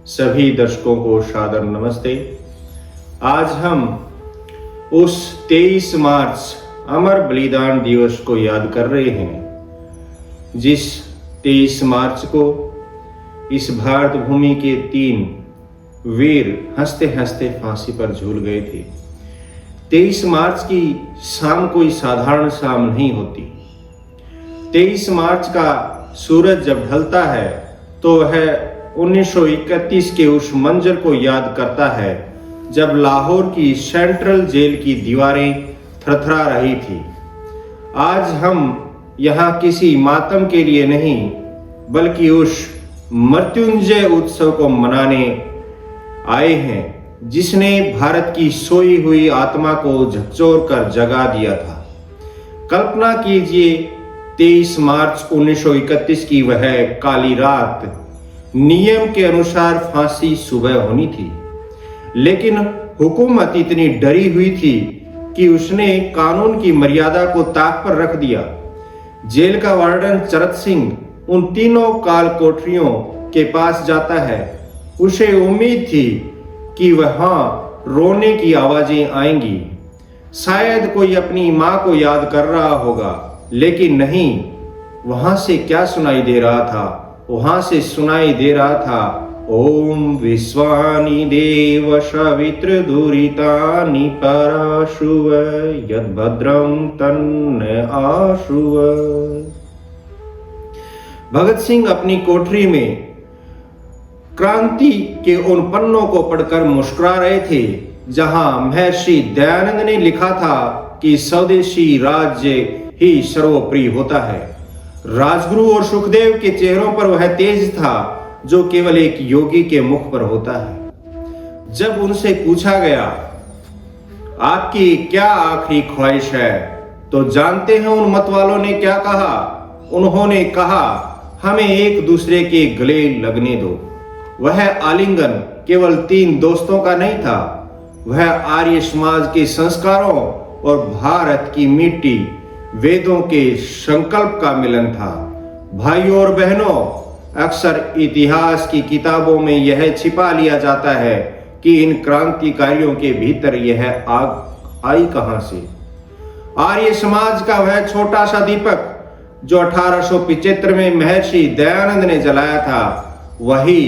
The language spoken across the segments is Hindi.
सभी दर्शकों को सादर नमस्ते। आज हम उस 23 मार्च अमर बलिदान दिवस को याद कर रहे हैं, जिस 23 मार्च को इस भारत भूमि के 3 वीर हंसते हंसते फांसी पर झूल गए थे। 23 मार्च की शाम कोई साधारण शाम नहीं होती। 23 मार्च का सूरज जब ढलता है तो वह 1931 के उस मंजर को याद करता है जब लाहौर की सेंट्रल जेल की दीवारें थरथरा रही थी। आज हम यहाँ किसी मातम के लिए नहीं बल्कि उस मृत्युंजय उत्सव को मनाने आए हैं जिसने भारत की सोई हुई आत्मा को झकझोर कर जगा दिया था। कल्पना कीजिए 23 मार्च 1931 की वह काली रात। नियम के अनुसार फांसी सुबह होनी थी, लेकिन हुकूमत इतनी डरी हुई थी कि उसने कानून की मर्यादा को ताक पर रख दिया। जेल का वार्डन चरत सिंह उन तीनों काल कोठरियों के पास जाता है। उसे उम्मीद थी कि वहां रोने की आवाजें आएंगी, शायद कोई अपनी मां को याद कर रहा होगा, लेकिन नहीं। वहां से क्या सुनाई दे रहा था? वहां से सुनाई दे रहा था, ओम विश्वानि देव सवित्र दुरितानि पराशुव यद भद्रं तन्न आशुव। भगत सिंह अपनी कोठरी में क्रांति के उन पन्नों को पढ़कर मुस्कुरा रहे थे जहां महर्षि दयानंद ने लिखा था कि स्वदेशी राज्य ही सर्वोपरि होता है। राजगुरु और सुखदेव के चेहरों पर वह तेज था जो केवल एक योगी के मुख पर होता है। जब उनसे पूछा गया आपकी क्या आखिरी ख्वाहिश है, तो जानते हैं उन मतवालों ने क्या कहा? उन्होंने कहा, हमें एक दूसरे के गले लगने दो। वह आलिंगन केवल 3 दोस्तों का नहीं था, वह आर्य समाज के संस्कारों और भारत की मिट्टी वेदों के संकल्प का मिलन था। भाइयों और बहनों, अक्सर इतिहास की किताबों में यह छिपा लिया जाता है कि इन क्रांतिकारियों के भीतर यह आग आई कहां से। आर्य समाज का वह छोटा सा दीपक जो 1875 में महर्षि दयानंद ने जलाया था, वही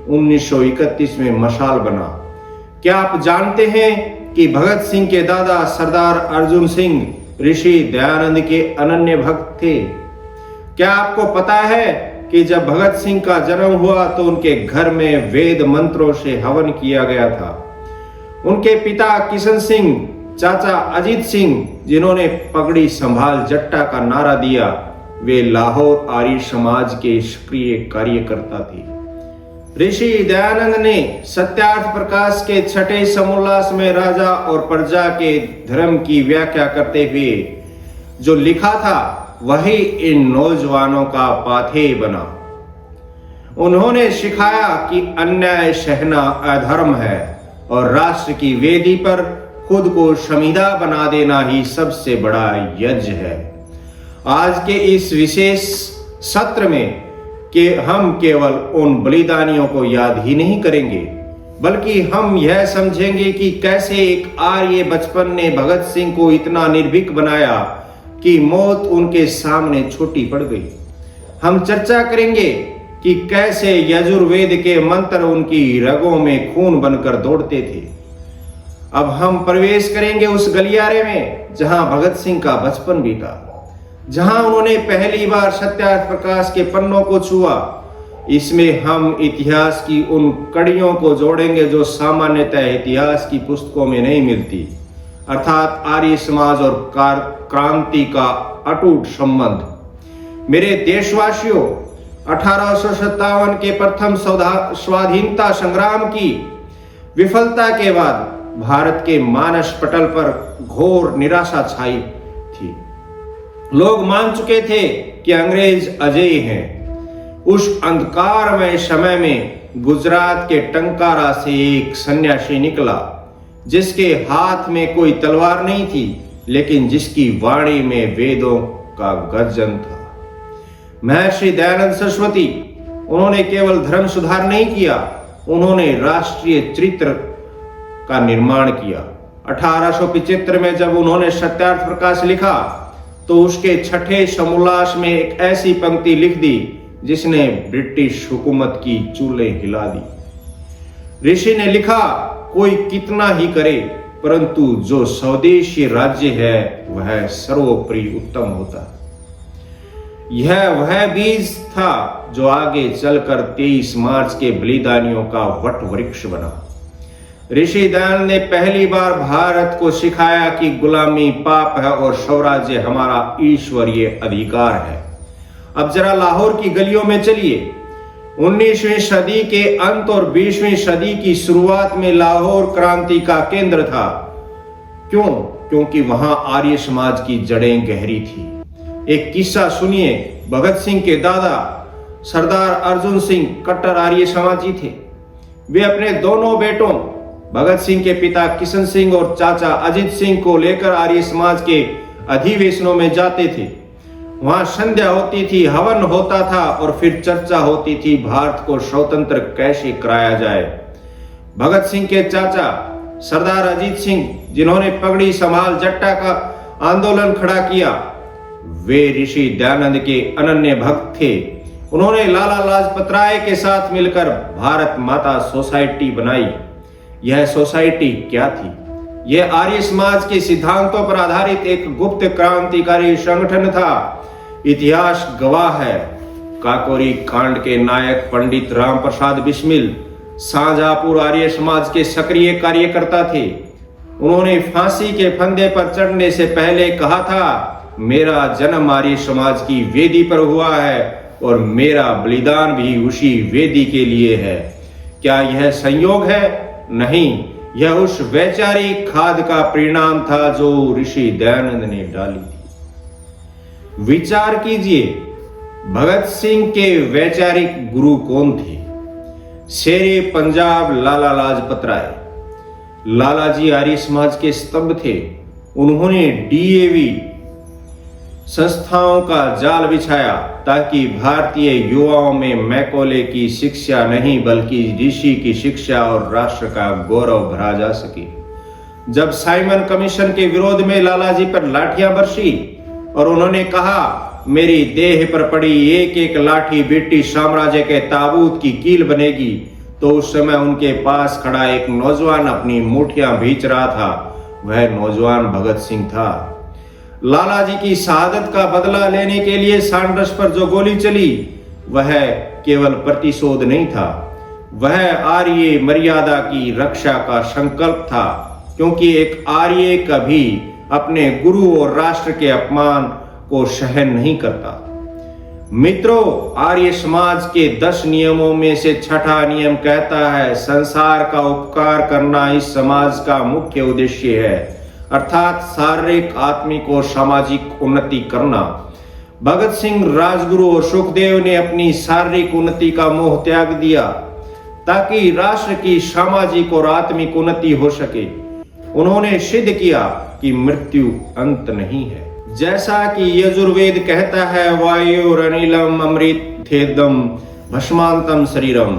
1931 में मशाल बना। क्या आप जानते हैं कि भगत सिंह के दादा सरदार अर्जुन सिंह ऋषि दयानंद के अनन्य भक्त थे? क्या आपको पता है कि जब भगत सिंह का जन्म हुआ तो उनके घर में वेद मंत्रों से हवन किया गया था? उनके पिता किशन सिंह, चाचा अजीत सिंह, जिन्होंने पगड़ी संभाल जट्टा का नारा दिया, वे लाहौर आर्य समाज के सक्रिय कार्यकर्ता थे। ऋषि दयानंद ने सत्यार्थ प्रकाश के 6ठे समोल्लास में राजा और प्रजा के धर्म की व्याख्या करते हुए जो लिखा था, वही इन नौजवानों का पाथेय बना। उन्होंने सिखाया कि अन्याय सहना अधर्म है और राष्ट्र की वेदी पर खुद को शमीदा बना देना ही सबसे बड़ा यज्ञ है। आज के इस विशेष सत्र में कि हम केवल उन बलिदानियों को याद ही नहीं करेंगे, बल्कि हम यह समझेंगे कि कैसे एक आर्य बचपन ने भगत सिंह को इतना निर्भीक बनाया कि मौत उनके सामने छोटी पड़ गई। हम चर्चा करेंगे कि कैसे यजुर्वेद के मंत्र उनकी रगों में खून बनकर दौड़ते थे। अब हम प्रवेश करेंगे उस गलियारे में जहां भगत सिंह का बचपन बीता, जहां उन्होंने पहली बार सत्यार्थ प्रकाश के पन्नों को छुआ। इसमें हम इतिहास की उन कड़ियों को जोड़ेंगे जो सामान्यतः इतिहास की पुस्तकों में नहीं मिलती, अर्थात आर्य समाज और क्रांति का अटूट संबंध। मेरे देशवासियों, 1857 के प्रथम स्वाधीनता संग्राम की विफलता के बाद भारत के मानस पटल पर घोर निराशा छाई थी। लोग मान चुके थे कि अंग्रेज अजेय हैं। उस अंधकारमय समय में गुजरात के टंकारा से एक सन्यासी निकला, जिसके हाथ में कोई तलवार नहीं थी, लेकिन जिसकी वाणी में वेदों का गर्जन था। महर्षि दयानंद सरस्वती, उन्होंने केवल धर्म सुधार नहीं किया, उन्होंने राष्ट्रीय चरित्र का निर्माण किया। 1875 में जब उन्होंने सत्यार्थ प्रकाश लिखा तो उसके छठे समोल्लास में एक ऐसी पंक्ति लिख दी जिसने ब्रिटिश हुकूमत की चूल्हें हिला दी। ऋषि ने लिखा, कोई कितना ही करे परंतु जो स्वदेशी राज्य है वह सर्वोपरि उत्तम होता है। यह वह बीज था जो आगे चलकर 23 मार्च के बलिदानियों का वट वृक्ष बना। ऋषि दयानंद ने पहली बार भारत को सिखाया कि गुलामी पाप है और स्वराज्य हमारा ईश्वरीय अधिकार है। अब जरा लाहौर की गलियों में चलिए। 19वीं सदी के अंत और 20वीं सदी की शुरुआत में लाहौर क्रांति का केंद्र था। क्यों? क्योंकि वहां आर्य समाज की जड़ें गहरी थी। एक किस्सा सुनिए। भगत सिंह के दादा सरदार अर्जुन सिंह कट्टर आर्य समाजी थे। वे अपने दोनों बेटों भगत सिंह के पिता किशन सिंह और चाचा अजीत सिंह को लेकर आर्य समाज के अधिवेशनों में जाते थे। वहां संध्या होती थी, हवन होता था और फिर चर्चा होती थी भारत को स्वतंत्र कैसे कराया जाए। भगत सिंह के चाचा सरदार अजीत सिंह, जिन्होंने पगड़ी संभाल जट्टा का आंदोलन खड़ा किया, वे ऋषि दयानंद के अनन्य भक्त थे। उन्होंने लाला लाजपत राय के साथ मिलकर भारत माता सोसाइटी बनाई। यह सोसाइटी क्या थी? यह आर्य समाज के सिद्धांतों पर आधारित एक गुप्त क्रांतिकारी संगठन था। इतिहास गवाह है। काकोरी कांड के नायक पंडित राम प्रसाद बिस्मिल शाहजहांपुर आर्य समाज के सक्रिय कार्यकर्ता थे। उन्होंने फांसी के फंदे पर चढ़ने से पहले कहा था, मेरा जन्म आर्य समाज की वेदी पर हुआ है और मेरा बलिदान भी उसी वेदी के लिए है। क्या यह संयोग है? नहीं, यह उस वैचारिक खाद का परिणाम था जो ऋषि दयानंद ने डाली थी। विचार कीजिए, भगत सिंह के वैचारिक गुरु कौन थे? शेरे पंजाब लाला लाजपत राय। लालाजी आर्य समाज के स्तंभ थे। उन्होंने डीएवी संस्थाओं का जाल बिछाया ताकि भारतीय युवाओं में मैकॉले की शिक्षा नहीं बल्कि ऋषि की शिक्षा और राष्ट्र का गौरव भरा जा सके। जब साइमन कमीशन के विरोध में लालाजी पर लाठियां बरसी और उन्होंने कहा, मेरी देह पर पड़ी एक एक लाठी ब्रिटिश साम्राज्य के ताबूत की कील बनेगी, तो उस समय उनके पास खड़ा एक नौजवान अपनी मुठियां भींच रहा था। वह नौजवान भगत सिंह था। लालाजी की शहादत का बदला लेने के लिए सांड्रस पर जो गोली चली वह केवल प्रतिशोध नहीं था, वह आर्य मर्यादा की रक्षा का संकल्प था। क्योंकि एक आर्य कभी अपने गुरु और राष्ट्र के अपमान को सहन नहीं करता। मित्रों, आर्य समाज के 10 नियमों में से छठा नियम कहता है, संसार का उपकार करना इस समाज का मुख्य उद्देश्य है, अर्थात शारीरिक, आत्मिक और सामाजिक उन्नति करना। भगत सिंह, राजगुरु और सुखदेव ने अपनी शारीरिक उन्नति का मोह त्याग दिया ताकि राष्ट्र की सामाजिक और आत्मिक उन्नति हो सके। उन्होंने सिद्ध किया कि मृत्यु अंत नहीं है। जैसा कि यजुर्वेद कहता है, वायुरनिलम अमृतेदम भस्मांतम शरीरम,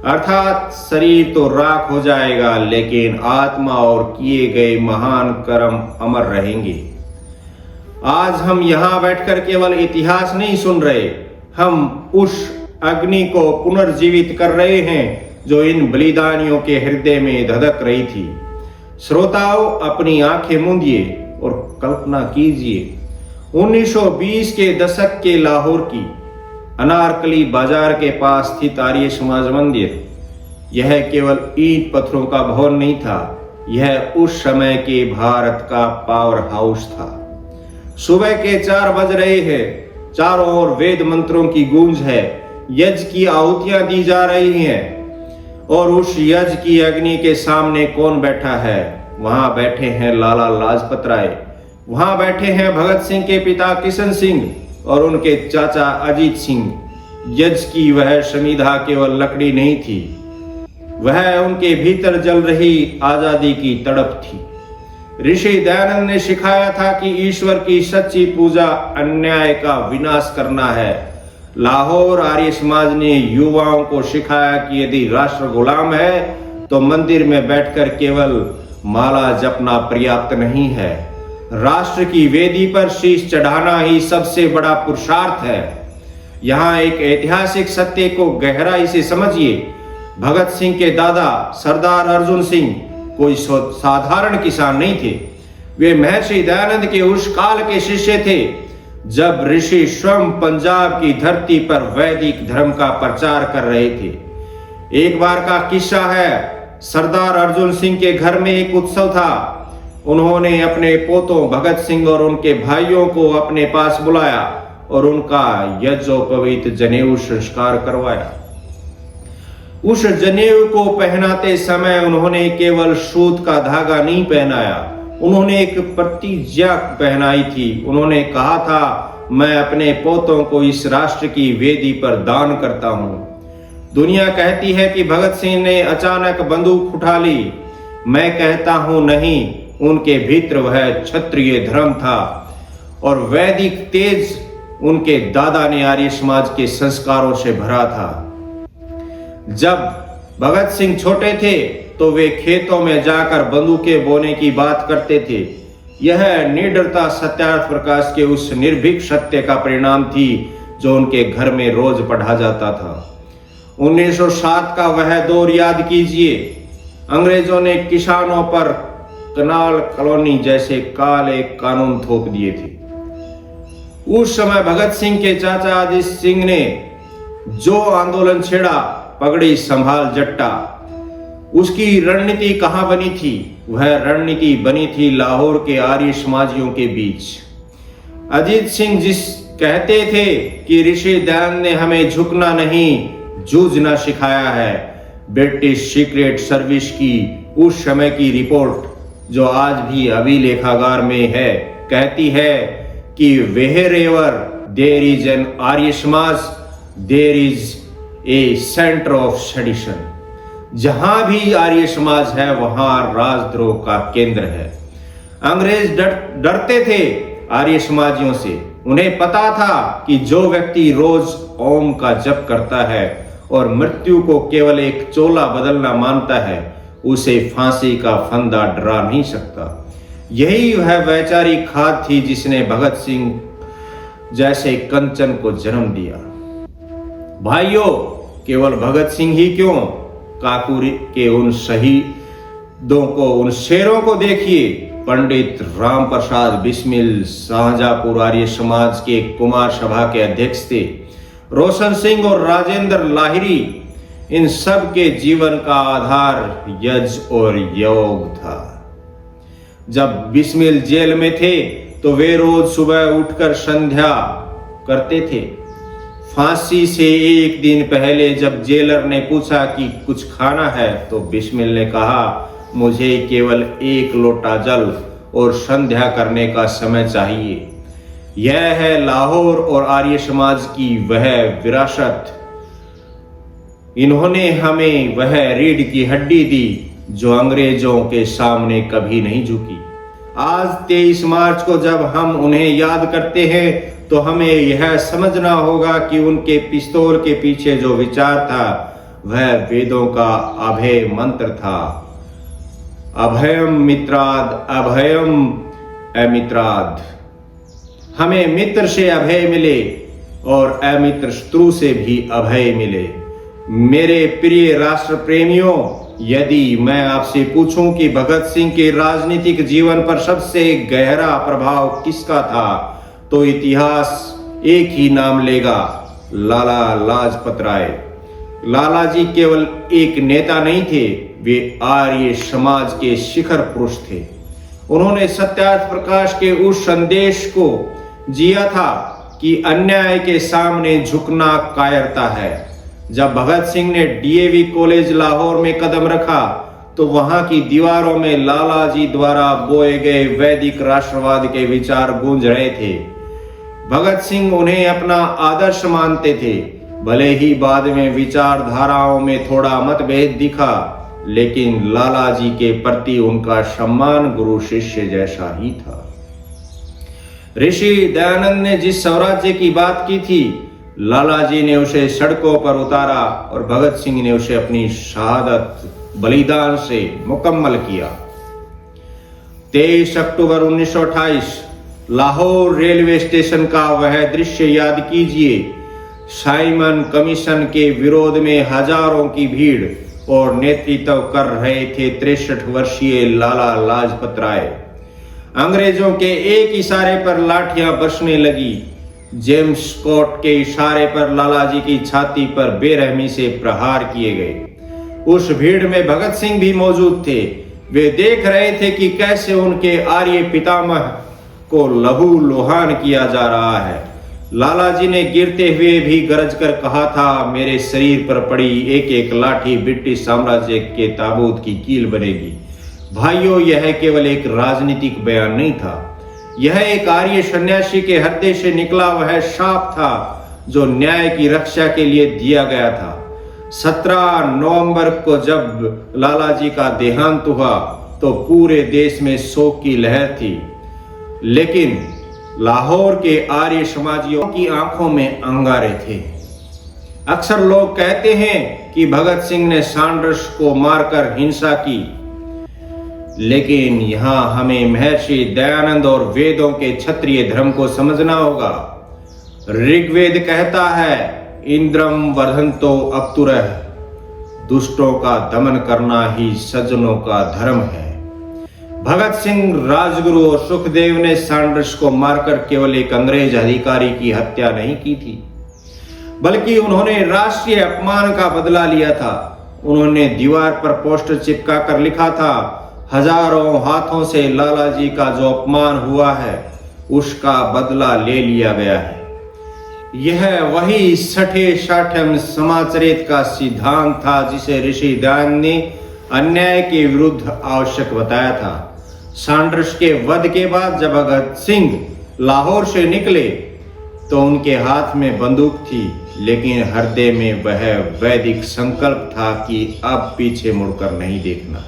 अर्थात शरीर तो राख हो जाएगा लेकिन आत्मा और किए गए महान कर्म अमर रहेंगे। आज हम यहाँ बैठकर केवल इतिहास नहीं सुन रहे, हम उस अग्नि को पुनर्जीवित कर रहे हैं जो इन बलिदानियों के हृदय में धधक रही थी। श्रोताओं, अपनी आंखें मूंदिए और कल्पना कीजिए 1920 के दशक के लाहौर की अनारकली बाजार के पास स्थित आर्य समाज मंदिर। यह केवल ईंट पत्थरों का भवन नहीं था, यह उस समय के भारत का पावर हाउस था। सुबह के 4 बज रहे हैं, चारों ओर वेद मंत्रों की गूंज है, यज्ञ की आहुतियां दी जा रही हैं। और उस यज्ञ की अग्नि के सामने कौन बैठा है? वहां बैठे हैं लाला लाजपत राय, वहां बैठे हैं भगत सिंह के पिता किशन सिंह और उनके चाचा अजीत सिंह। यज्ञ की वह समिधा केवल लकड़ी नहीं थी, वह उनके भीतर जल रही आजादी की तड़प थी। ऋषि दयानंद ने सिखाया था कि ईश्वर की सच्ची पूजा अन्याय का विनाश करना है। लाहौर आर्य समाज ने युवाओं को सिखाया कि यदि राष्ट्र गुलाम है तो मंदिर में बैठकर केवल माला जपना पर्याप्त नहीं है। राष्ट्र की वेदी पर शीश चढ़ाना ही सबसे बड़ा पुरुषार्थ है। यहाँ एक ऐतिहासिक सत्य को गहराई से समझिए। भगत सिंह के दादा सरदार अर्जुन सिंह कोई साधारण किसान नहीं थे। वे महर्षि दयानंद के उस काल के शिष्य थे जब ऋषि स्वयं पंजाब की धरती पर वैदिक धर्म का प्रचार कर रहे थे। एक बार का किस्सा है, सरदार अर्जुन सिंह के घर में एक उत्सव था। उन्होंने अपने पोतों भगत सिंह और उनके भाइयों को अपने पास बुलाया और उनका यज्ञोपवीत जनेऊ संस्कार करवाया। उस जनेऊ को पहनाते समय उन्होंने केवल सूत का धागा नहीं पहनाया, उन्होंने एक प्रतिज्ञा पहनाई थी। उन्होंने कहा था, मैं अपने पोतों को इस राष्ट्र की वेदी पर दान करता हूं। दुनिया कहती है कि भगत सिंह ने अचानक बंदूक उठा ली। मैं कहता हूं नहीं, उनके भीतर वह क्षत्रिय धर्म था और वैदिक तेज उनके दादा ने आर्य समाज के संस्कारों से भरा था। जब भगत सिंह छोटे थे तो वे खेतों में जाकर बंदूकें बोने की बात करते थे। यह निडरता सत्यार्थ प्रकाश के उस निर्भीक सत्य का परिणाम थी जो उनके घर में रोज पढ़ा जाता था। 1907 का वह दौर याद कीजिए। अंग्रेजों ने किसानों पर कनाल कॉलोनी जैसे काले कानून थोप दिए थे। उस समय भगत सिंह के चाचा अजीत सिंह ने जो आंदोलन छेड़ा, पगड़ी संभाल जट्टा, उसकी रणनीति कहां बनी थी? वह रणनीति बनी थी लाहौर के आर्य समाजियों के बीच। अजीत सिंह जिस कहते थे कि ऋषि दयानंद ने हमें झुकना नहीं, जूझना सिखाया है। ब्रिटिश सीक्रेट सर्विस की उस समय की रिपोर्ट, जो आज भी अभिलेखागार में है, कहती है कि wherever there is an Arya Samaj, there is a center of sedition। जहां भी आर्य समाज है वहां राजद्रोह का केंद्र है। अंग्रेज डरते थे आर्य समाजियों से। उन्हें पता था कि जो व्यक्ति रोज ओम का जप करता है और मृत्यु को केवल एक चोला बदलना मानता है, उसे फांसी का फंदा डरा नहीं सकता। यही वह वैचारिक खाद थी जिसने भगत सिंह जैसे कंचन को जन्म दिया। भाइयों, केवल भगत सिंह ही क्यों, काकुरी के उन शहीदों को, उन शेरों को देखिए। पंडित राम प्रसाद बिस्मिल शाहजहांपुर आर्य समाज के कुमार सभा के अध्यक्ष थे। रोशन सिंह और राजेंद्र लाहिरी, इन सब के जीवन का आधार यज्ञ और योग था। जब बिस्मिल जेल में थे तो वे रोज सुबह उठकर संध्या करते थे। फांसी से एक दिन पहले जब जेलर ने पूछा कि कुछ खाना है, तो बिस्मिल ने कहा, मुझे केवल एक लोटा जल और संध्या करने का समय चाहिए। यह है लाहौर और आर्य समाज की वह विरासत। इन्होंने हमें वह रीढ़ की हड्डी दी जो अंग्रेजों के सामने कभी नहीं झुकी। आज 23 मार्च को जब हम उन्हें याद करते हैं तो हमें यह समझना होगा कि उनके पिस्तौल के पीछे जो विचार था वह वेदों का अभय मंत्र था। अभयम मित्राद, अभयम अमित्राद। हमें मित्र से अभय मिले और अमित्र शत्रु से भी अभय मिले। मेरे प्रिय राष्ट्र प्रेमियों, यदि मैं आपसे पूछूं कि भगत सिंह के राजनीतिक जीवन पर सबसे गहरा प्रभाव किसका था, तो इतिहास एक ही नाम लेगा, लाला लाजपत राय। लाला जी केवल एक नेता नहीं थे, वे आर्य समाज के शिखर पुरुष थे। उन्होंने सत्यार्थ प्रकाश के उस संदेश को जिया था कि अन्याय के सामने झुकना कायरता है। जब भगत सिंह ने डीएवी कॉलेज लाहौर में कदम रखा तो वहां की दीवारों में लाला जी द्वारा बोए गए वैदिक राष्ट्रवाद के विचार गूंज रहे थे। भगत सिंह उन्हें अपना आदर्श मानते थे। भले ही बाद में विचारधाराओं में थोड़ा मतभेद दिखा, लेकिन लाला जी के प्रति उनका सम्मान गुरु शिष्य जैसा ही था। ऋषि दयानंद ने जिस स्वराज्य की बात की थी, लाला जी ने उसे सड़कों पर उतारा और भगत सिंह ने उसे अपनी शहादत बलिदान से मुकम्मल किया। 23 अक्टूबर 1928 लाहौर रेलवे स्टेशन का वह दृश्य याद कीजिए। साइमन कमीशन के विरोध में हजारों की भीड़ और नेतृत्व कर रहे थे 63 वर्षीय लाला लाजपत राय। अंग्रेजों के एक इशारे पर लाठियां बरसने लगी। जेम्स स्कॉट के इशारे पर लाला जी की छाती पर बेरहमी से प्रहार किए गए। उस भीड़ में भगत सिंह भी मौजूद थे। वे देख रहे थे कि कैसे उनके आर्य पितामह को लहू लुहान किया जा रहा है। लाला जी ने गिरते हुए भी गरज कर कहा था, मेरे शरीर पर पड़ी एक एक लाठी ब्रिटिश साम्राज्य के ताबूत की कील बनेगी। भाइयों, यह केवल एक राजनीतिक बयान नहीं था, यह एक आर्य सन्यासी के हृदय से निकला वह शाप था जो न्याय की रक्षा के लिए दिया गया था। 17 नवंबर को जब लाला जी का देहांत हुआ तो पूरे देश में शोक की लहर थी, लेकिन लाहौर के आर्य समाजियों की आंखों में अंगारे थे। अक्सर लोग कहते हैं कि भगत सिंह ने सैंडर्स को मारकर हिंसा की, लेकिन यहां हमें महर्षि दयानंद और वेदों के क्षत्रिय धर्म को समझना होगा। ऋग्वेद कहता है, इंद्रम वर्धन्तो अप्तुरः, दुष्टों का दमन करना ही सज्जनों का धर्म है। भगत सिंह, राजगुरु और सुखदेव ने सैंडर्स को मारकर केवल एक अंग्रेज अधिकारी की हत्या नहीं की थी, बल्कि उन्होंने राष्ट्रीय अपमान का बदला लिया था। उन्होंने दीवार पर पोस्टर चिपका कर लिखा था, हजारों हाथों से लाला जी का जो अपमान हुआ है उसका बदला ले लिया गया है। यह वही सठे साठम समाचरित का सिद्धांत था जिसे ऋषि दयानंद ने अन्याय के विरुद्ध आवश्यक बताया था। सैंडर्स के वध के बाद जब भगत सिंह लाहौर से निकले तो उनके हाथ में बंदूक थी, लेकिन हृदय में वह वैदिक संकल्प था कि अब पीछे मुड़कर नहीं देखना।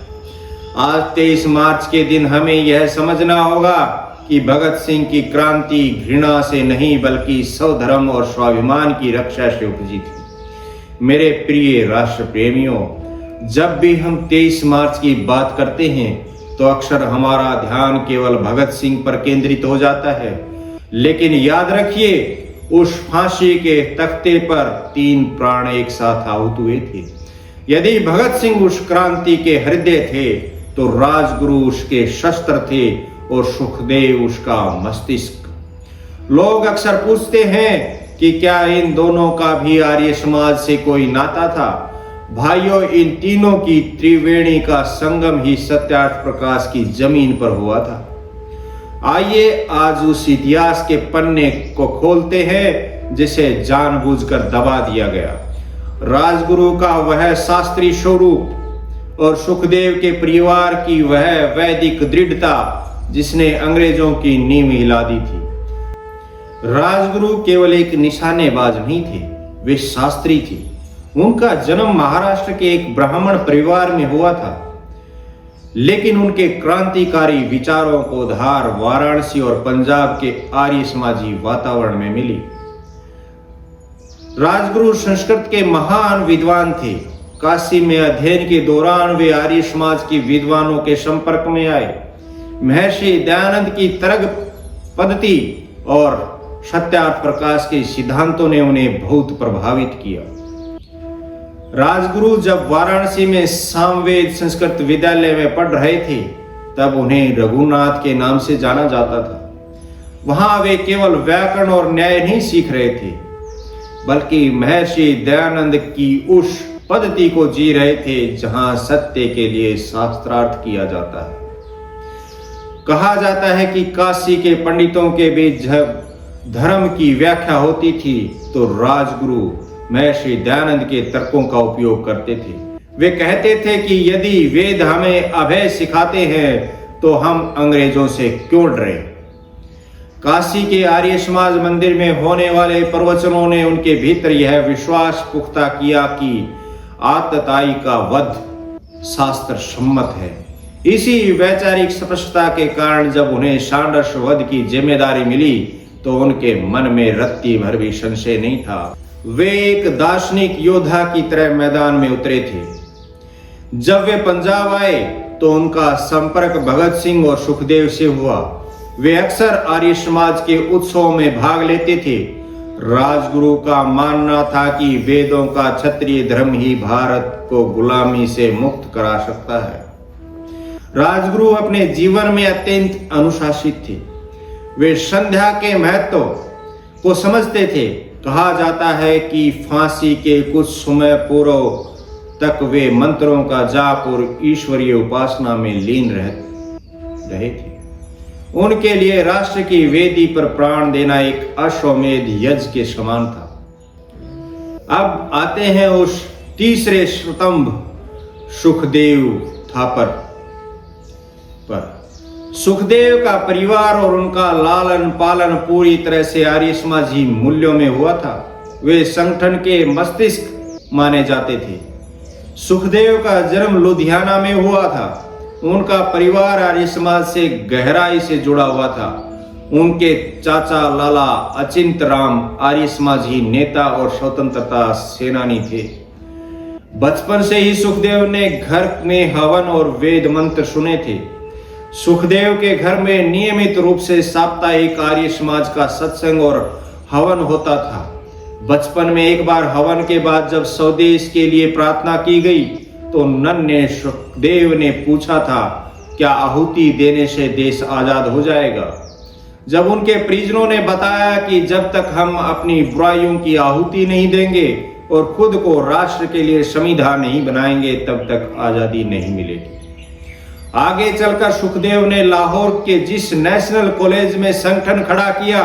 आज 23 मार्च के दिन हमें यह समझना होगा कि भगत सिंह की क्रांति घृणा से नहीं बल्कि स्वधर्म और स्वाभिमान की रक्षा से उपजी थी। मेरे प्रिय राष्ट्र प्रेमियों, जब भी हम 23 मार्च की बात करते हैं तो अक्सर हमारा ध्यान केवल भगत सिंह पर केंद्रित हो जाता है, लेकिन याद रखिए, उस फांसी के तख्ते पर 3 प्राण एक साथ आहुत हुए थे। यदि भगत सिंह उस क्रांति के हृदय थे तो राजगुरु उसके शस्त्र थे और सुखदेव उसका मस्तिष्क। लोग अक्सर पूछते हैं कि क्या इन दोनों का भी आर्य समाज से कोई नाता था? भाइयों, इन तीनों की त्रिवेणी का संगम ही सत्यार्थ प्रकाश की जमीन पर हुआ था। आइए आज उस इतिहास के पन्ने को खोलते हैं जिसे जानबूझकर दबा दिया गया। राजगुरु का वह शास्त्रीय स्वरूप और सुखदेव के परिवार की वह वैदिक दृढ़ता जिसने अंग्रेजों की नींव हिला दी थी। राजगुरु केवल एक निशानेबाज नहीं थे, वे शास्त्री थे। उनका जन्म महाराष्ट्र के एक ब्राह्मण परिवार में हुआ था, लेकिन उनके क्रांतिकारी विचारों को धार वाराणसी और पंजाब के आर्य समाजी वातावरण में मिली। राजगुरु संस्कृत के महान विद्वान थे। काशी में अध्ययन के दौरान वे आर्य समाज के विद्वानों के संपर्क में आए। महर्षि दयानंद की तरग पद्धति और सत्यार्थ प्रकाश के सिद्धांतों ने उन्हें बहुत प्रभावित किया। राजगुरु जब वाराणसी में सामवेद संस्कृत विद्यालय में पढ़ रहे थे तब उन्हें रघुनाथ के नाम से जाना जाता था। वहां वे केवल व्याकरण और न्याय नहीं सीख रहे थे, बल्कि महर्षि दयानंद की उस पद्धति को जी रहे थे जहां सत्य के लिए शास्त्रार्थ किया जाता है। कहा जाता है कि काशी के पंडितों के बीच जब धर्म की व्याख्या होती थी तो राजगुरु महर्षि दयानंद के तर्कों का उपयोग करते थे। वे कहते थे कि यदि वेद हमें अभय सिखाते हैं तो हम अंग्रेजों से क्यों डरें। काशी के आर्य समाज मंदिर में होने वाले प्रवचनों ने उनके भीतर यह विश्वास पुख्ता किया कि आतताई का वध शास्त्र सम्मत है। इसी वैचारिक स्पष्टता के कारण जब उन्हें सांडर्स वध की जिम्मेदारी मिली तो उनके मन में रत्ती भर भी संशय नहीं था। वे एक दार्शनिक योद्धा की तरह मैदान में उतरे थे। जब वे पंजाब आए तो उनका संपर्क भगत सिंह और सुखदेव से हुआ। वे अक्सर आर्य समाज के उत्सवों में भाग लेते थे। राजगुरु का मानना था कि वेदों का क्षत्रिय धर्म ही भारत को गुलामी से मुक्त करा सकता है। राजगुरु अपने जीवन में अत्यंत अनुशासित थे। वे संध्या के महत्व को समझते थे। कहा जाता है कि फांसी के कुछ समय पूर्व तक वे मंत्रों का जाप और ईश्वरीय उपासना में लीन रहे थे। उनके लिए राष्ट्र की वेदी पर प्राण देना एक अश्वमेध यज्ञ के समान था। अब आते हैं उस तीसरे स्तंभ सुखदेव थापर पर। सुखदेव का परिवार और उनका लालन पालन पूरी तरह से आर्य समाजी मूल्यों में हुआ था। वे संगठन के मस्तिष्क माने जाते थे। सुखदेव का जन्म लुधियाना में हुआ था। उनका परिवार आर्य समाज से गहराई से जुड़ा हुआ था। उनके चाचा लाला अचिंत राम आर्य समाजी नेता और स्वतंत्रता सेनानी थे। बचपन से ही सुखदेव ने घर में हवन और वेद मंत्र सुने थे। सुखदेव के घर में नियमित रूप से साप्ताहिक आर्य समाज का सत्संग और हवन होता था। बचपन में एक बार हवन के बाद जब स्वदेश के लिए प्रार्थना की गई तो नन्हे सुखदेव ने पूछा था, क्या आहुति देने से देश आजाद हो जाएगा? जब उनके परिजनों ने बताया कि जब तक हम अपनी बुराइयों की आहुति नहीं देंगे और खुद को राष्ट्र के लिए संविधान नहीं बनाएंगे तब तक आजादी नहीं मिलेगी। आगे चलकर सुखदेव ने लाहौर के जिस नेशनल कॉलेज में संगठन खड़ा किया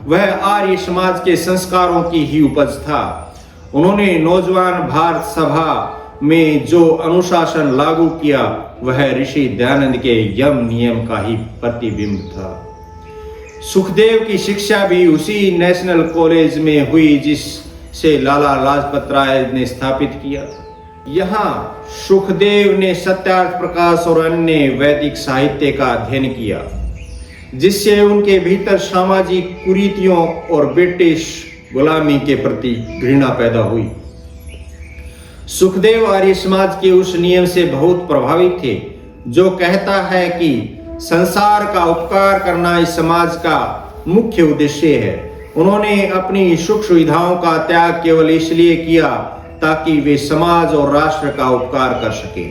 वह आर्य समाज के संस्कारों की ही उपज था। उन्होंने नौजवान भारत सभा में जो अनुशासन लागू किया वह ऋषि दयानंद के यम नियम का ही प्रतिबिंब था। सुखदेव की शिक्षा भी उसी नेशनल कॉलेज में हुई जिससे लाला लाजपत राय ने स्थापित किया था। यहाँ सुखदेव ने सत्यार्थ प्रकाश और अन्य वैदिक साहित्य का अध्ययन किया जिससे उनके भीतर सामाजिक कुरीतियों और ब्रिटिश गुलामी के प्रति घृणा पैदा हुई। सुखदेव आर्य समाज के उस नियम से बहुत प्रभावित थे जो कहता है कि संसार का उपकार करना इस समाज का मुख्य उद्देश्य है। उन्होंने अपनी सुख सुविधाओं का त्याग केवल इसलिए किया ताकि वे समाज और राष्ट्र का उपकार कर सके।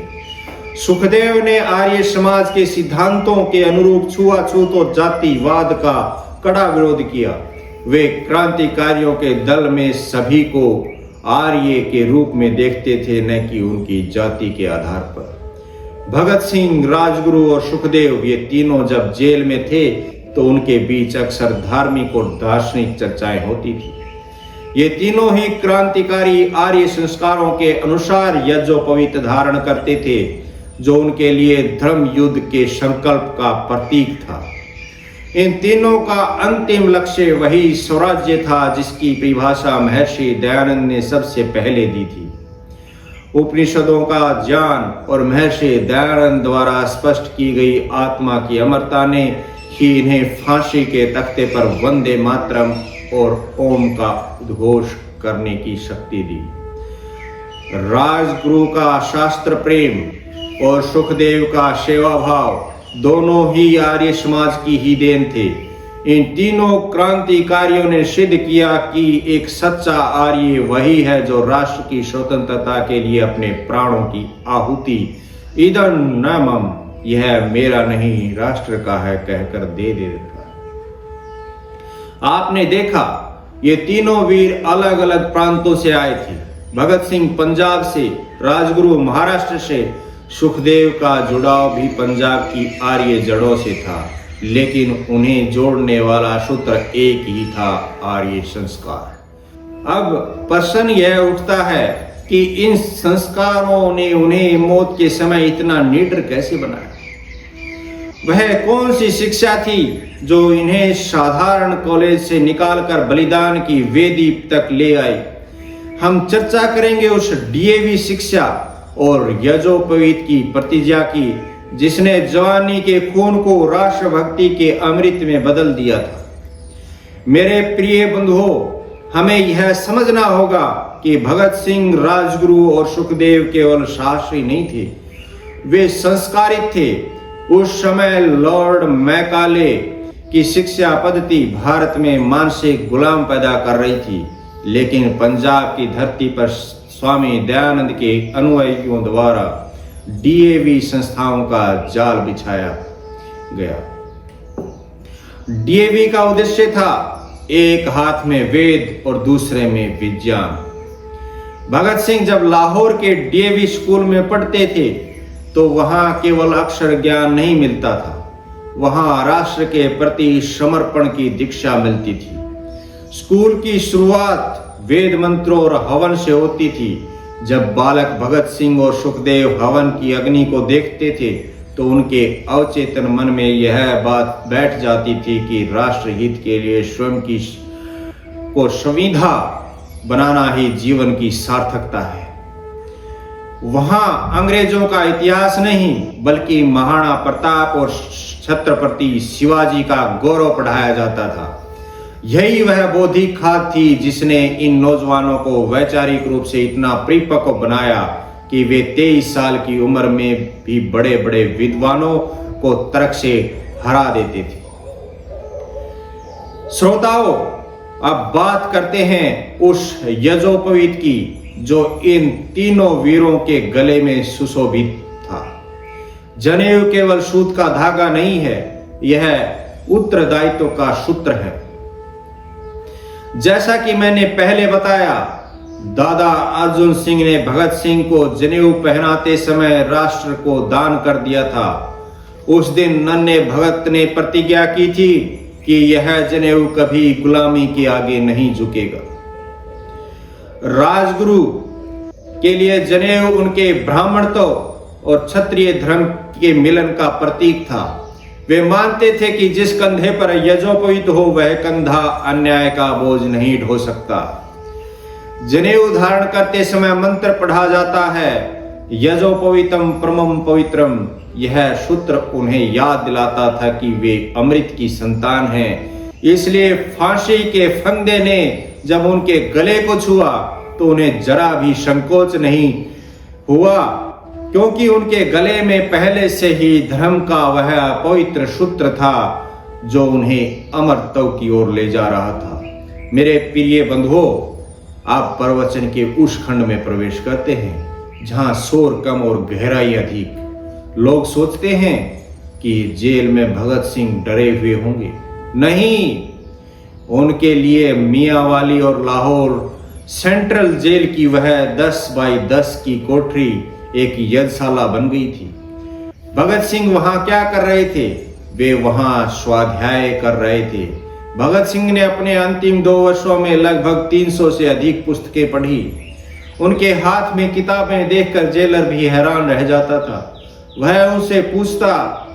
सुखदेव ने आर्य समाज के सिद्धांतों के अनुरूप छुआछूत और जातिवाद का कड़ा विरोध किया। वे क्रांतिकारियों के दल में सभी को आर्य के रूप में देखते थे, न कि उनकी जाति के आधार पर। भगत सिंह, राजगुरु और सुखदेव ये तीनों जब जेल में थे तो उनके बीच अक्सर धार्मिक और दार्शनिक चर्चाएं होती थी। ये तीनों ही क्रांतिकारी आर्य संस्कारों के अनुसार यज्ञोपवीत धारण करते थे जो उनके लिए धर्म युद्ध के संकल्प का प्रतीक था। इन तीनों का अंतिम लक्ष्य वही स्वराज्य था जिसकी परिभाषा महर्षि दयानंद ने सबसे पहले दी थी। उपनिषदों का ज्ञान और महर्षि दयानंद द्वारा स्पष्ट की गई आत्मा की अमरता ने ही इन्हें फांसी के तख्ते पर वंदे मातरम और ओम का उद्घोष करने की शक्ति दी। राजगुरु का शास्त्र प्रेम और सुखदेव का सेवा भाव दोनों ही आर्य समाज की ही देन थे। इन तीनों क्रांतिकारियों ने सिद्ध किया कि एक सच्चा आर्य वही है जो राष्ट्र की स्वतंत्रता के लिए अपने प्राणों की आहुति इदं न मम, यह मेरा नहीं राष्ट्र का है कहकर दे देता है। आपने देखा ये तीनों वीर अलग अलग प्रांतों से आए थे। भगत सिंह पंजाब से, राजगुरु महाराष्ट्र से, सुखदेव का जुड़ाव भी पंजाब की आर्य जड़ों से था, लेकिन उन्हें जोड़ने वाला सूत्र एक ही था, आर्य संस्कार। अब प्रश्न यह उठता है कि इन संस्कारों ने उन्हें मौत के समय इतना निडर कैसे बनाया? वह कौन सी शिक्षा थी जो इन्हें साधारण कॉलेज से निकालकर बलिदान की वेदी तक ले आई? हम चर्चा करेंगे उस डीएवी शिक्षा और यजोपवीत की प्रतिज्ञा की, जिसने जवानी के खून को राष्ट्रभक्ति के अमृत में बदल दिया था। मेरे प्रिय बंधुओं, हमें यह समझना होगा कि भगत सिंह, राजगुरु और सुखदेव केवल साहसी नहीं थे, वे संस्कारित थे। उस समय लॉर्ड मैकाले की शिक्षा पद्धति भारत में मानसिक गुलाम पैदा कर रही थी, लेकिन पंजाब की धरती पर स्वामी दयानंद के अनुयायियों द्वारा डीएवी संस्थाओं का जाल बिछाया गया। डीएवी का उद्देश्य था एक हाथ में वेद और दूसरे में विज्ञान। भगत सिंह जब लाहौर के डीएवी स्कूल में पढ़ते थे तो वहां केवल अक्षर ज्ञान नहीं मिलता था, वहां राष्ट्र के प्रति समर्पण की दीक्षा मिलती थी। स्कूल की शुरुआत वेद मंत्रों और हवन से होती थी। जब बालक भगत सिंह और सुखदेव हवन की अग्नि को देखते थे तो उनके अवचेतन मन में यह बात बैठ जाती थी कि राष्ट्र हित के लिए स्वयं की को संविधा बनाना ही जीवन की सार्थकता है। वहां अंग्रेजों का इतिहास नहीं बल्कि महाराणा प्रताप और छत्रपति शिवाजी का गौरव पढ़ाया जाता था। यही वह बौद्धिक खाद थी जिसने इन नौजवानों को वैचारिक रूप से इतना परिपक्व बनाया कि वे 23 साल की उम्र में भी बड़े बड़े विद्वानों को तर्क से हरा देते थे। श्रोताओं, अब बात करते हैं उस यजोपवीत की जो इन तीनों वीरों के गले में सुशोभित था। जनेऊ केवल सूत का धागा नहीं है, यह उत्तरदायित्व का सूत्र है। जैसा कि मैंने पहले बताया, दादा अर्जुन सिंह ने भगत सिंह को जनेऊ पहनाते समय राष्ट्र को दान कर दिया था। उस दिन नन्हे भगत ने प्रतिज्ञा की थी कि यह जनेऊ कभी गुलामी के आगे नहीं झुकेगा। राजगुरु के लिए जनेऊ उनके ब्राह्मणत्व और क्षत्रिय धर्म के मिलन का प्रतीक था। वे मानते थे कि जिस कंधे पर यजोपवीत हो वह कंधा अन्याय का बोझ नहीं ढो सकता। जनेऊ धारण करते समय मंत्र पढ़ा जाता है, यजोपवीतम परमम पवित्रम। यह सूत्र उन्हें याद दिलाता था कि वे अमृत की संतान हैं। इसलिए फांसी के फंदे ने जब उनके गले को छुआ तो उन्हें जरा भी संकोच नहीं हुआ, क्योंकि उनके गले में पहले से ही धर्म का वह पवित्र सूत्र था जो उन्हें अमरत्व की ओर ले जा रहा था। मेरे प्रिय बंधुओं, आप प्रवचन के उस खंड में प्रवेश करते हैं जहां शोर कम और गहराई अधिक। लोग सोचते हैं कि जेल में भगत सिंह डरे हुए होंगे। नहीं, उनके लिए मियांवाली और लाहौर सेंट्रल जेल की वह 10 बाई 10 की कोठरी एक यज्ञशाला बन गई थी। भगत सिंह वहां क्या कर रहे थे? वे वहां स्वाध्याय कर रहे थे। भगत सिंह ने अपने अंतिम 2 वर्षों में लगभग 300 से अधिक पुस्तकें पढ़ी। उनके हाथ में किताबें देखकर जेलर भी हैरान रह जाता था। वह उनसे पूछता,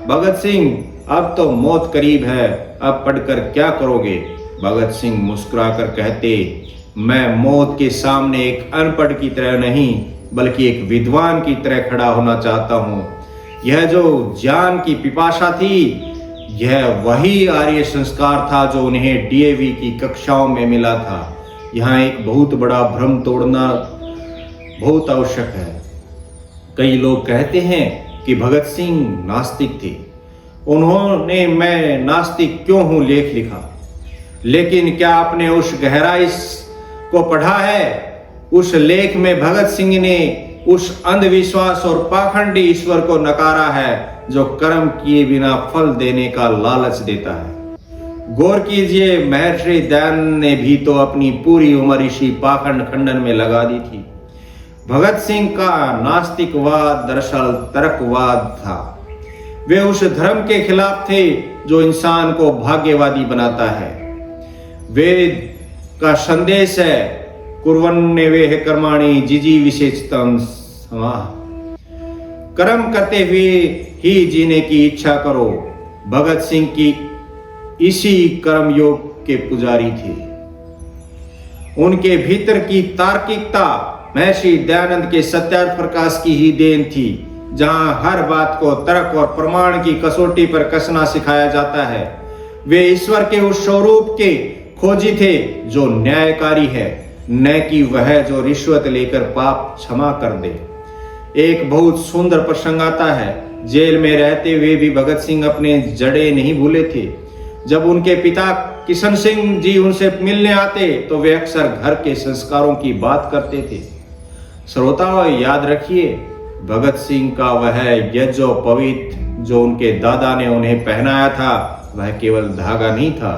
भगत सिंह, अब तो मौत करीब है, अब पढ़कर क्या करोगे? भगत सिंह मुस्कुराकर कहते, मैं मौत के सामने एक अनपढ़ की तरह नहीं बल्कि एक विद्वान की तरह खड़ा होना चाहता हूं। यह जो ज्ञान की पिपासा थी, यह वही आर्य संस्कार था जो उन्हें डीएवी की कक्षाओं में मिला था। यहाँ एक बहुत बड़ा भ्रम तोड़ना बहुत आवश्यक है। कई लोग कहते हैं कि भगत सिंह नास्तिक थे। उन्होंने मैं नास्तिक क्यों हूं लेख लिखा, लेकिन क्या आपने उस गहराई को पढ़ा है? उस लेख में भगत सिंह ने उस अंधविश्वास और पाखंडी ईश्वर को नकारा है जो कर्म किए बिना फल देने का लालच देता है। गौर कीजिए, महर्षि दयानंद ने भी तो अपनी पूरी उम्र इसी पाखंड खंडन में लगा दी थी। भगत सिंह का नास्तिकवाद दरअसल तर्कवाद था। वे उस धर्म के खिलाफ थे जो इंसान को भाग्यवादी बनाता है। वेद का संदेश है, कुर्वन्नेवेह कर्माणि जिजी विशेषतम समाह। कर्म करते हुए ही जीने की इच्छा करो। भगत सिंह की इसी कर्म योग के पुजारी थे। उनके भीतर की तार्किकता महर्षि दयानंद के सत्यार्थ प्रकाश की ही देन थी, जहां हर बात को तर्क और प्रमाण की कसौटी पर कसना सिखाया जाता है। वे ईश्वर के उस स्वरूप के खोजी थे जो न्यायकारी है, न कि वह जो रिश्वत लेकर पाप क्षमा कर दे। एक बहुत सुंदर प्रसंग आता है। जेल में रहते हुए भी भगत सिंह अपने जड़े नहीं भूले थे। जब उनके पिता किशन सिंह जी उनसे मिलने आते तो वे अक्सर घर के संस्कारों की बात करते थे। श्रोताओं, याद रखिए, भगत सिंह का वह यज्ञो पवित्र जो उनके दादा ने उन्हें पहनाया था, वह केवल धागा नहीं था,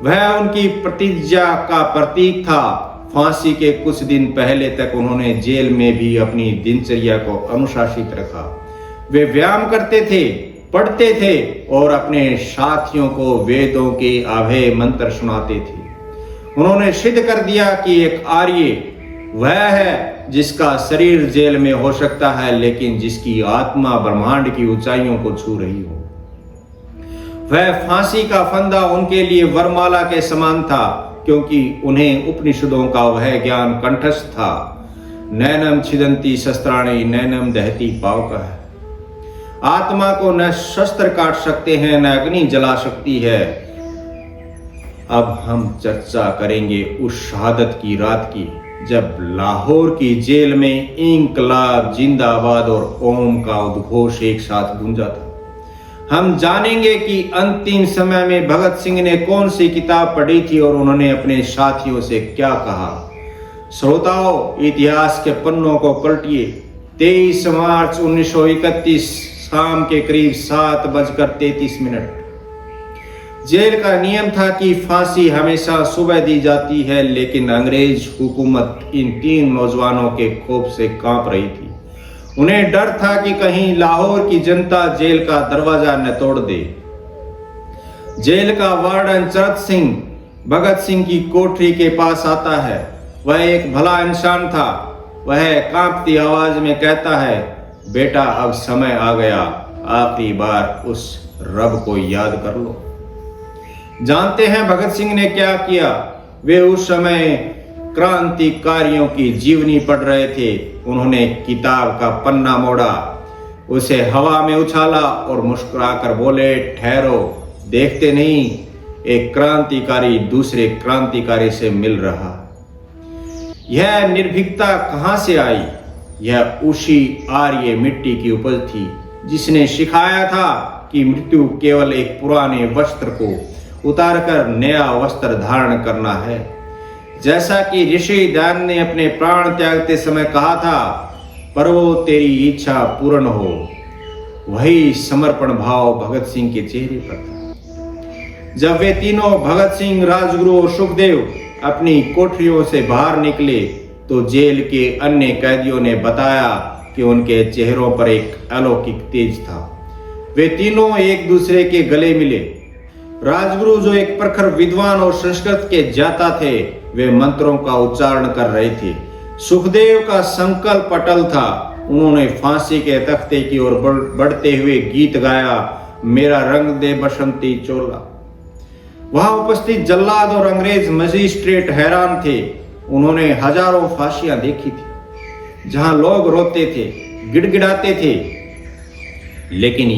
वह उनकी प्रतिज्ञा का प्रतीक था। फांसी के कुछ दिन पहले तक उन्होंने जेल में भी अपनी दिनचर्या को अनुशासित रखा। वे व्यायाम करते थे, पढ़ते थे और अपने साथियों को वेदों के अभय मंत्र सुनाते थे। उन्होंने सिद्ध कर दिया कि एक आर्य वह है जिसका शरीर जेल में हो सकता है, लेकिन जिसकी आत्मा ब्रह्मांड की ऊंचाइयों को छू रही हो। वह फांसी का फंदा उनके लिए वरमाला के समान था, क्योंकि उन्हें उपनिषदों का वह ज्ञान कंठस्थ था। नैनम छिदंती शस्त्राणि नैनम दहती पावकः। आत्मा को न शस्त्र काट सकते हैं, न अग्नि जला सकती है। अब हम चर्चा करेंगे उस शहादत की रात की, जब लाहौर की जेल में इंकलाब जिंदाबाद और ओम का उद्घोष एक साथ गूंजा था। हम जानेंगे कि अंतिम समय में भगत सिंह ने कौन सी किताब पढ़ी थी और उन्होंने अपने साथियों से क्या कहा। श्रोताओं, इतिहास के पन्नों को पलटिए। 23 मार्च 1931 शाम के करीब 7:33। जेल का नियम था कि फांसी हमेशा सुबह दी जाती है, लेकिन अंग्रेज हुकूमत इन 3 नौजवानों के खौफ से कांप रही थी। उन्हें डर था कि कहीं लाहौर की जनता जेल का दरवाजा न तोड़ दे। जेल का वार्डन चरत सिंह भगत सिंह की कोठरी के पास आता है। वह एक भला इंसान था। वह कांपती आवाज में कहता है, बेटा, अब समय आ गया, आखिरी बार उस रब को याद कर लो। जानते हैं भगत सिंह ने क्या किया? वे उस समय क्रांतिकारियों की जीवनी पढ़ रहे थे। उन्होंने किताब का पन्ना मोड़ा, उसे हवा में उछाला और मुस्कुराकर बोले, ठहरो, देखते नहीं, एक क्रांतिकारी दूसरे क्रांतिकारी से मिल रहा। यह निर्भीकता कहां से आई? यह उसी आर्य मिट्टी की उपज थी जिसने सिखाया था कि मृत्यु केवल एक पुराने वस्त्र को उतारकर नया वस्त्र धारण करना है। जैसा कि ऋषि दयानंद ने अपने प्राण त्यागते समय कहा था, प्रभु तेरी इच्छा पूर्ण हो, वही समर्पण भाव भगत सिंह के चेहरे पर था। जब वे तीनों भगत सिंह, राजगुरु और सुखदेव अपनी कोठरियों से बाहर निकले तो जेल के अन्य कैदियों ने बताया कि उनके चेहरों पर एक अलौकिक तेज था। वे तीनों एक दूसरे के गले मिले। राजगुरु, जो एक प्रखर विद्वान और संस्कृत के ज्ञाता थे, वे मंत्रों का उच्चारण कर रहे थे। सुखदेव का संकल्प अटल था। उन्होंने फांसी के तख्ते की ओर बढ़ते हुए गीत गाया, मेरा रंग दे बसंती चोला। वहां उपस्थित जल्लाद और अंग्रेज मजिस्ट्रेट हैरान थे। उन्होंने हजारों फांसियां देखी थी जहां लोग रोते थे, गिड़गिड़ाते थे, लेकिन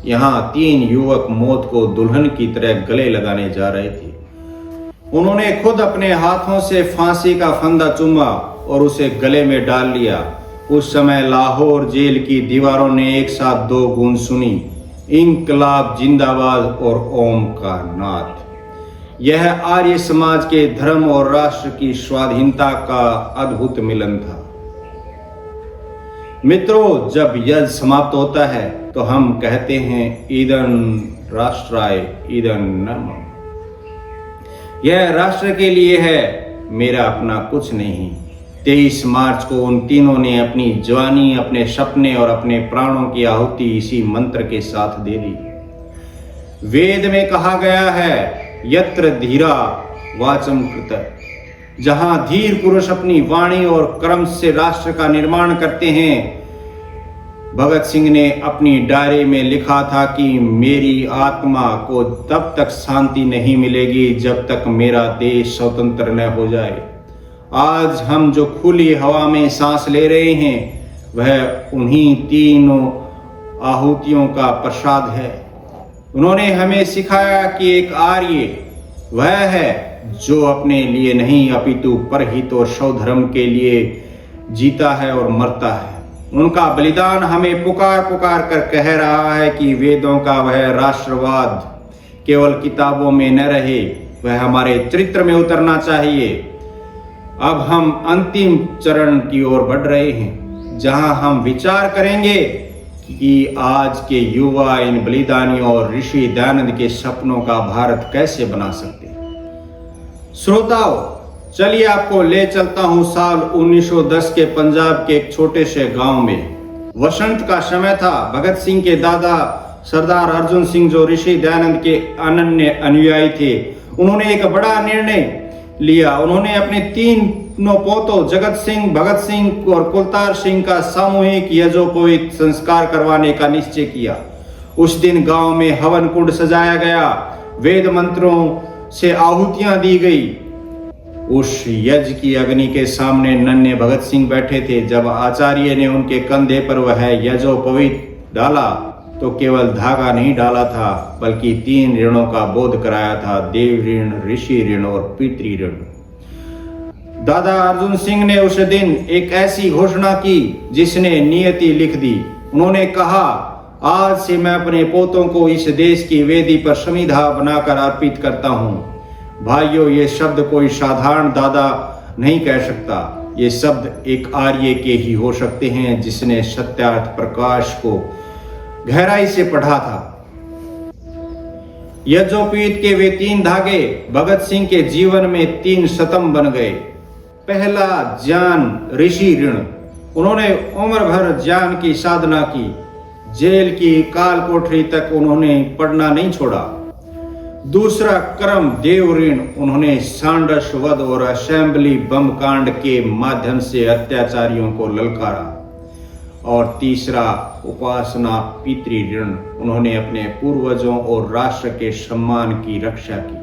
यहाँ 3 युवक मौत को दुल्हन की तरह गले लगाने जा रहे थे। उन्होंने खुद अपने हाथों से फांसी का फंदा चूमा और उसे गले में डाल लिया। उस समय लाहौर जेल की दीवारों ने एक साथ 2 गूंज सुनी, इंकलाब जिंदाबाद और ओम का नाद। यह आर्य समाज के धर्म और राष्ट्र की स्वाधीनता का अद्भुत मिलन था। मित्रों, जब यज्ञ समाप्त होता है तो हम कहते हैं, ईदन राष्ट्राय ईदन नमः। यह राष्ट्र के लिए है, मेरा अपना कुछ नहीं। 23 मार्च को उन तीनों ने अपनी जवानी, अपने सपने और अपने प्राणों की आहुति इसी मंत्र के साथ दे दी। वेद में कहा गया है, यत्र धीरा वाचम कृत। जहां धीर पुरुष अपनी वाणी और कर्म से राष्ट्र का निर्माण करते हैं। भगत सिंह ने अपनी डायरी में लिखा था कि मेरी आत्मा को तब तक शांति नहीं मिलेगी जब तक मेरा देश स्वतंत्र न हो जाए। आज हम जो खुली हवा में सांस ले रहे हैं वह उन्हीं तीनों आहुतियों का प्रसाद है। उन्होंने हमें सिखाया कि एक आर्य वह है जो अपने लिए नहीं अपितु परहित और स्वधर्म के लिए जीता है और मरता है। उनका बलिदान हमें पुकार पुकार कर कह रहा है कि वेदों का वह राष्ट्रवाद केवल किताबों में न रहे, वह हमारे चरित्र में उतरना चाहिए। अब हम अंतिम चरण की ओर बढ़ रहे हैं, जहां हम विचार करेंगे कि आज के युवा इन बलिदानियों और ऋषि दयानंद के सपनों का भारत कैसे बना सकते हैं। श्रोताओं, चलिए आपको ले चलता हूं साल 1910 के पंजाब के एक छोटे से गांव में। वसंत का समय था। भगत सिंह के दादा सरदार अर्जुन सिंह, जो ऋषि दयानंद के अनन्य अनुयायी थे, उन्होंने एक बड़ा निर्णय लिया। उन्होंने अपने तीनों पोतों जगत सिंह, भगत सिंह और कुलतार सिंह का सामूहिक यज्ञोपवीत संस्कार करवाने का निश्चय किया। उस दिन गांव में हवन कुंड सजाया गया, वेद मंत्रों से आहुतियां दी गई। उस यज्ञ की अग्नि के सामने नन्हे भगत सिंह बैठे थे। जब आचार्य ने उनके कंधे पर वह यज्ञोपवीत डाला तो केवल धागा नहीं डाला था, बल्कि 3 ऋणों का बोध कराया था: देव ऋण, ऋषि ऋण और पितृ ऋण। दादा अर्जुन सिंह ने उस दिन एक ऐसी घोषणा की जिसने नियति लिख दी। उन्होंने कहा, आज से मैं अपने पोतों को इस देश की वेदी पर समिधा बनाकर अर्पित करता हूं। भाइयों, ये शब्द कोई साधारण दादा नहीं कह सकता। ये शब्द एक आर्य के ही हो सकते हैं जिसने सत्यार्थ प्रकाश को गहराई से पढ़ा था। यज्ञोपवीत के वे 3 धागे भगत सिंह के जीवन में 3 स्तंभ बन गए। पहला, ज्ञान, ऋषि ऋण। उन्होंने उम्र भर ज्ञान की साधना की। जेल की काल कोठरी तक उन्होंने पढ़ना नहीं छोड़ा। दूसरा, कर्म, देव ऋण। उन्होंने सांडस वध और असेंबली बम कांड के माध्यम से अत्याचारियों को ललकारा। और तीसरा, उपासना, पितृ ऋण। उन्होंने अपने पूर्वजों और राष्ट्र के सम्मान की रक्षा की।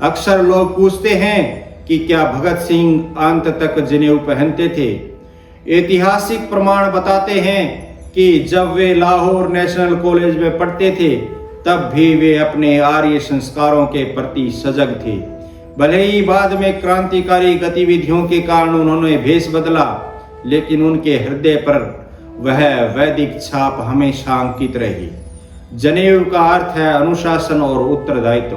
अक्सर लोग पूछते हैं कि क्या भगत सिंह अंत तक जनेऊ पहनते थे। ऐतिहासिक प्रमाण बताते हैं कि जब वे लाहौर नेशनल कॉलेज में पढ़ते थे तब भी वे अपने आर्य संस्कारों के प्रति सजग थे। भले ही बाद में क्रांतिकारी गतिविधियों के कारण उन्होंने भेष बदला, लेकिन उनके हृदय पर वह वैदिक छाप हमेशा अंकित रही। जनेऊ का अर्थ है अनुशासन और उत्तरदायित्व।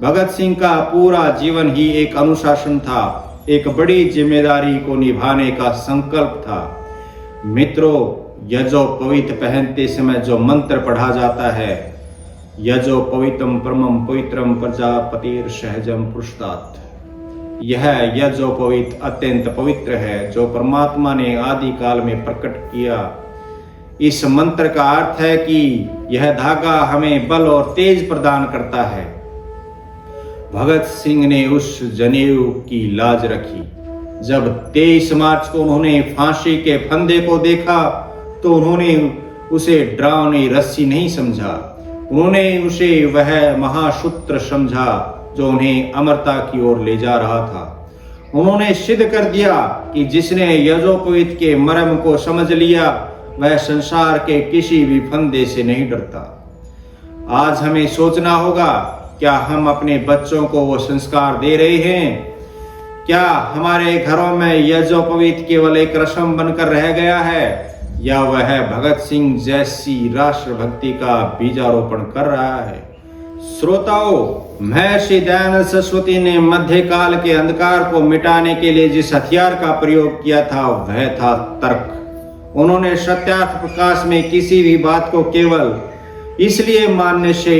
भगत सिंह का पूरा जीवन ही एक अनुशासन था, एक बड़ी जिम्मेदारी को निभाने का संकल्प था। मित्रों, यज्ञोपवीत पहनते समय जो मंत्र पढ़ा जाता है, यज्ञोपवीतम परमं पवित्रम प्रजापतिर सहजम पुरुषात्, यह यज्ञोपवीत अत्यंत पवित्र है जो परमात्मा ने आदि काल में प्रकट किया। इस मंत्र का अर्थ है कि यह धागा हमें बल और तेज प्रदान करता है। भगत सिंह ने उस जनेऊ की लाज रखी। जब 23 मार्च को उन्होंने फांसी के फंदे को देखा तो उन्होंने उसे डरावनी रस्सी नहीं समझा, उन्होंने उसे वह महासूत्र समझा जो उन्हें अमरता की ओर ले जा रहा था। उन्होंने सिद्ध कर दिया कि जिसने यज्ञोपवीत के मर्म को समझ लिया वह संसार के किसी भी फंदे से नहीं डरता। आज हमें सोचना होगा, क्या हम अपने बच्चों को वो संस्कार दे रहे हैं? क्या हमारे घरों में यज्ञोपवीत केवल एक रस्म बनकर रह गया है, या वह भगत सिंह जैसी राष्ट्रभक्ति का बीजारोपण कर रहा है? श्रोताओं, महर्षि दयानंद सरस्वती ने मध्यकाल के अंधकार को मिटाने के लिए जिस हथियार का प्रयोग किया था वह था तर्क। उन्होंने सत्यार्थ प्रकाश में किसी भी बात को केवल इसलिए मानने से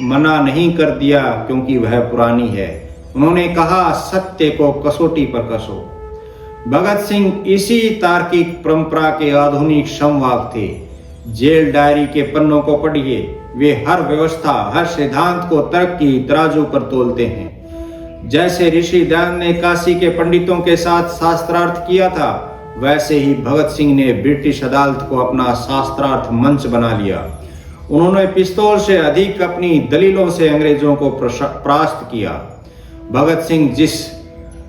मना नहीं कर दिया क्योंकि वह पुरानी है। उन्होंने कहा, सत्य को कसौटी पर कसो। भगत सिंह इसी तार्किक परंपरा के आधुनिक संवाहक थे। जेल डायरी के पन्नों को पढ़िए, वे हर व्यवस्था, हर सिद्धांत को तर्क की तराजू पर तोलते हैं। जैसे ऋषि दयानंद ने काशी के पंडितों के साथ शास्त्रार्थ किया था, वैसे ही भगत सिंह ने ब्रिटिश अदालत को अपना शास्त्रार्थ मंच बना लिया। उन्होंने पिस्तौल से अधिक अपनी दलीलों से अंग्रेजों को परास्त किया। भगत सिंह जिस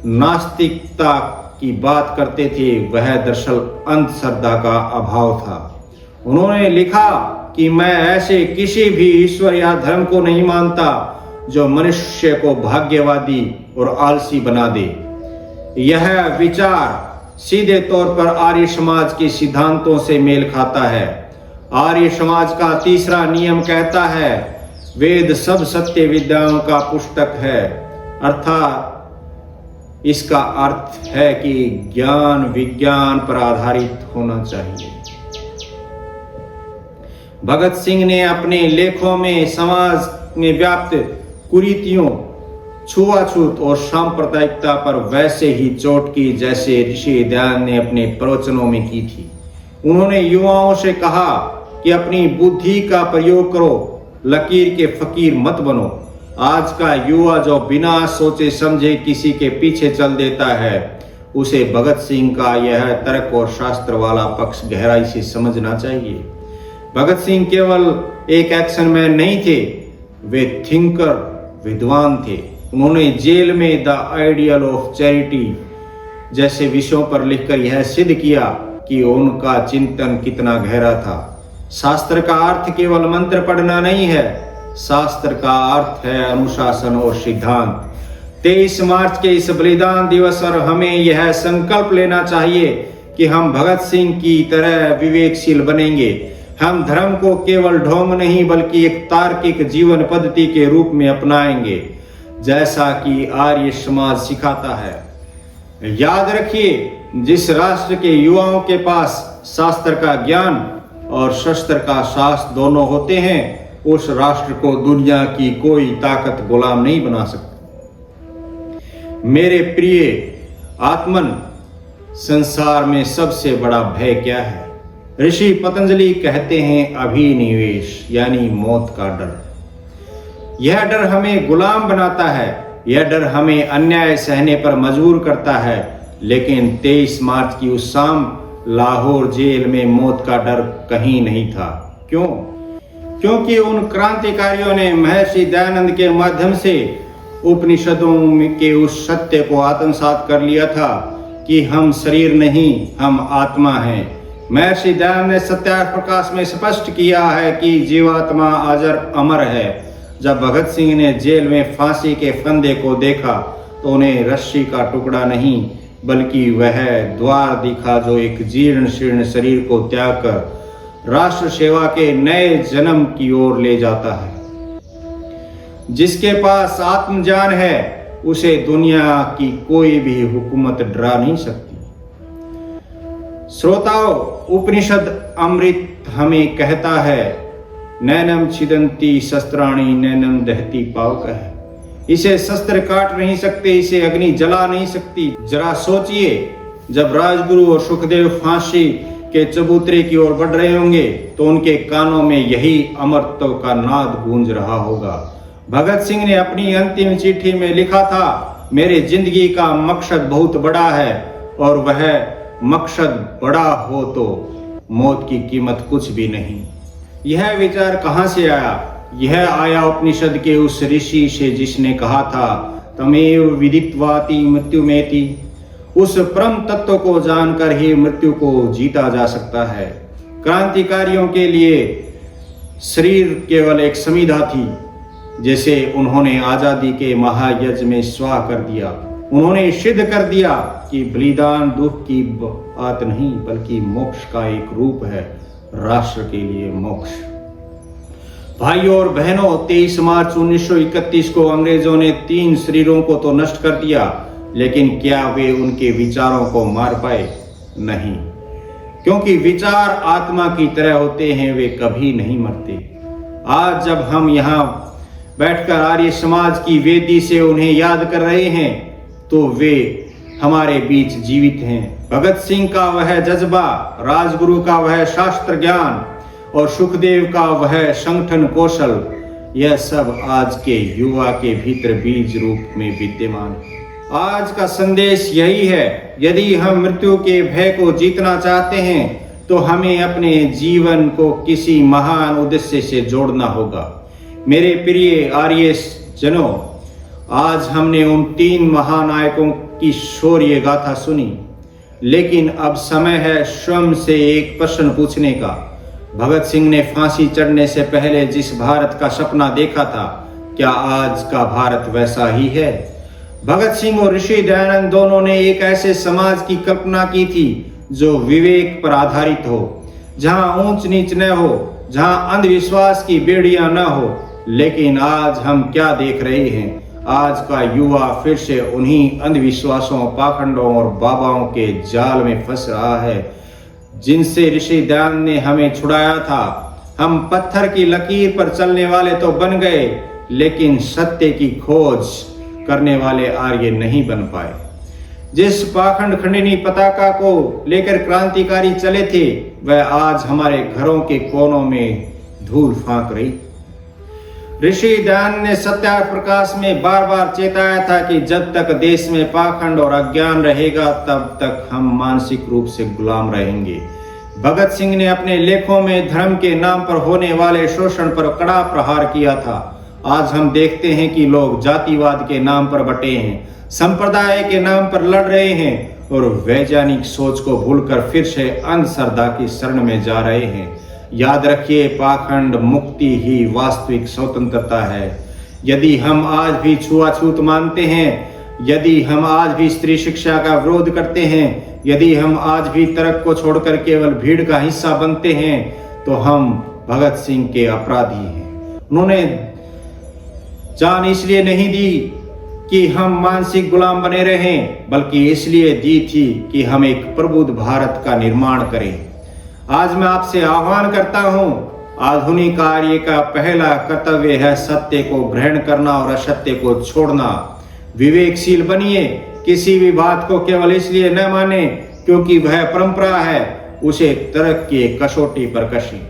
नास्तिकता की बात करते थे, वह दरअसल अंधश्रद्धा का अभाव था। उन्होंने लिखा कि मैं ऐसे किसी भी ईश्वर या धर्म को नहीं मानता जो मनुष्य को भाग्यवादी और आलसी बना दे। यह विचार सीधे तौर पर आर्य समाज के सिद्धांतों से मेल खाता है। आर्य समाज का तीसरा नियम कहता है, वेद सब सत्य विद्याओं का पुस्तक है, अर्थात इसका अर्थ है कि ज्ञान विज्ञान पर आधारित होना चाहिए। भगत सिंह ने अपने लेखों में समाज में व्याप्त कुरीतियों, छुआछूत और सांप्रदायिकता पर वैसे ही चोट की जैसे ऋषि दयानंद ने अपने प्रवचनों में की थी। उन्होंने युवाओं से कहा कि अपनी बुद्धि का प्रयोग करो, लकीर के फकीर मत बनो। आज का युवा जो बिना सोचे समझे किसी के पीछे चल देता है, उसे भगत सिंह का यह तर्क और शास्त्र वाला पक्ष गहराई से समझना चाहिए। भगत सिंह केवल एक एक्शन मैन नहीं थे, वे थिंकर, विद्वान थे। उन्होंने जेल में द आइडियल ऑफ चैरिटी जैसे विषयों पर लिखकर यह सिद्ध किया कि उनका चिंतन कितना गहरा था। शास्त्र का अर्थ केवल मंत्र पढ़ना नहीं है, शास्त्र का अर्थ है अनुशासन और सिद्धांत। 23 मार्च के इस बलिदान दिवस पर हमें यह संकल्प लेना चाहिए कि हम भगत सिंह की तरह विवेकशील बनेंगे। हम धर्म को केवल ढोंग नहीं बल्कि एक तार्किक जीवन पद्धति के रूप में अपनाएंगे, जैसा कि आर्य समाज सिखाता है। याद रखिए, जिस राष्ट्र के युवाओं के पास शास्त्र का ज्ञान और शस्त्र का साहस दोनों होते हैं, उस राष्ट्र को दुनिया की कोई ताकत गुलाम नहीं बना सकती। मेरे प्रिय आत्मन, संसार में सबसे बड़ा भय क्या है? ऋषि पतंजलि कहते हैं अभिनिवेश, यानी मौत का डर। यह डर हमें गुलाम बनाता है, यह डर हमें अन्याय सहने पर मजबूर करता है। लेकिन 23 मार्च की उस शाम लाहौर जेल में मौत का डर कहीं नहीं था। क्यों? क्योंकि उन क्रांतिकारियों ने महर्षि दयानंद के माध्यम से उपनिषदों के उस सत्य को आत्मसात कर लिया था कि हम शरीर नहीं, हम आत्मा हैं। महर्षि दयानंद ने सत्यार्थ प्रकाश में स्पष्ट किया है कि जीवात्मा अजर अमर है। जब भगत सिंह ने जेल में फांसी के फंदे को देखा तो उन्हें रस्सी का टुकड़ा नहीं बल्कि वह द्वार दिखा जो एक जीर्ण शीर्ण शरीर को त्याग कर राष्ट्र सेवा के नए जन्म की ओर ले जाता है। जिसके पास आत्मज्ञान है उसे दुनिया की कोई भी हुकूमत डरा नहीं सकती। श्रोताओं, उपनिषद अमृत हमें कहता है, नैनम छिदंती शस्त्राणी नैनम दहती पावकः। इसे शस्त्र काट नहीं सकते, इसे अग्नि जला नहीं सकती। जरा सोचिए, जब राजगुरु और सुखदेव फांसी के चबूतरे की ओर बढ़ रहे होंगे तो उनके कानों में यही अमरत्व का नाद गूंज रहा होगा। भगत सिंह ने अपनी अंतिम चिट्ठी में लिखा था, मेरे जिंदगी का मकसद बहुत बड़ा है और वह मकसद बड़ा हो तो मौत की कीमत कुछ भी नहीं। यह विचार कहाँ से आया? यह आया उपनिषद के उस ऋषि से जिसने कहा था, तमेव विदित्वाति मृत्युमेति। उस परम तत्व को जानकर ही मृत्यु को जीता जा सकता है। क्रांतिकारियों के लिए शरीर केवल एक समिधा थी, जैसे उन्होंने आजादी के महायज्ञ में स्वाह कर दिया। उन्होंने सिद्ध कर दिया कि बलिदान दुख की बात नहीं बल्कि मोक्ष का एक रूप है, राष्ट्र के लिए मोक्ष। भाइयों और बहनों, 23 मार्च 1931 को अंग्रेजों ने 3 शरीरों को तो नष्ट कर दिया, लेकिन क्या वे उनके विचारों को मार पाए? नहीं, क्योंकि विचार आत्मा की तरह होते हैं, वे कभी नहीं मरते। आज जब हम यहाँ बैठकर आर्य समाज की वेदी से उन्हें याद कर रहे हैं तो वे हमारे बीच जीवित हैं। भगत सिंह का वह जज्बा, राजगुरु का वह शास्त्र ज्ञान और सुखदेव का वह संगठन कौशल, यह सब आज के युवा के भीतर बीज रूप में विद्यमान है। आज का संदेश यही है, यदि हम मृत्यु के भय को जीतना चाहते हैं तो हमें अपने जीवन को किसी महान उद्देश्य से जोड़ना होगा। मेरे प्रिय आर्य जनों, आज हमने उन 3 महानायकों की शौर्य गाथा सुनी, लेकिन अब समय है स्वयं से एक प्रश्न पूछने का। भगत सिंह ने फांसी चढ़ने से पहले जिस भारत का सपना देखा था, क्या आज का भारत वैसा ही है? भगत सिंह और ऋषि दयानंद दोनों ने एक ऐसे समाज की कल्पना की थी जो विवेक पर आधारित हो, जहां ऊंच नीच न हो, जहां अंधविश्वास की बेड़ियां न हो। लेकिन आज हम क्या देख रहे हैं? आज का युवा फिर से उन्हीं अंधविश्वासों, पाखंडों और बाबाओं के जाल में फंस रहा है जिनसे ऋषि दयानंद ने हमें छुड़ाया था। हम पत्थर की लकीर पर चलने वाले तो बन गए, लेकिन सत्य की खोज करने वाले आर्य नहीं बन पाए। जिस पाखंड खंडिनी पताका को लेकर क्रांतिकारी चले थे, वह आज हमारे घरों के कोनों में धूल फांक रही। ऋषि दयानंद ने सत्याग्रह प्रकाश में बार बार चेताया था कि जब तक देश में पाखंड और अज्ञान रहेगा, तब तक हम मानसिक रूप से गुलाम रहेंगे। भगत सिंह ने अपने लेखों में धर्म के नाम पर होने वाले शोषण पर कड़ा प्रहार किया था। आज हम देखते हैं कि लोग जातिवाद के नाम पर बटे हैं, संप्रदाय के नाम पर लड़ रहे हैं और वैज्ञानिक सोच को भूलकर फिर से अंधश्रद्धा की शरण में जा रहे हैं। याद रखिए, पाखंड मुक्ति ही वास्तविक स्वतंत्रता है। यदि हम आज भी छुआछूत मानते हैं, यदि हम आज भी स्त्री शिक्षा का विरोध करते हैं, यदि हम आज भी तर्क को छोड़कर केवल भीड़ का हिस्सा बनते हैं, तो हम भगत सिंह के अपराधी हैं। उन्होंने जान इसलिए नहीं दी कि हम मानसिक गुलाम बने रहें, बल्कि इसलिए दी थी कि हम एक प्रबुद्ध भारत का निर्माण करें। आज मैं आपसे आह्वान करता हूं, आधुनिक कार्य का पहला कर्तव्य है सत्य को ग्रहण करना और असत्य को छोड़ना। विवेकशील बनिए, किसी भी बात को केवल इसलिए न माने क्योंकि वह परंपरा है, उसे तर्क की कसौटी पर कसें।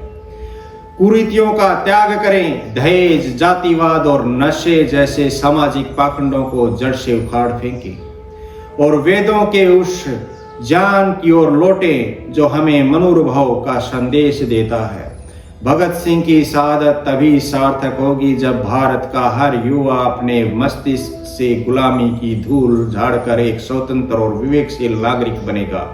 कुरीतियों का त्याग करें, दहेज, जातिवाद और नशे जैसे सामाजिक पाखंडों को जड़ से उखाड़ फेंकें और वेदों के उस ज्ञान की ओर लौटे जो हमें मनुर्भव का संदेश देता है। भगत सिंह की शहादत तभी सार्थक होगी जब भारत का हर युवा अपने मस्तिष्क से गुलामी की धूल झाड़कर एक स्वतंत्र और विवेकशील नागरिक बनेगा।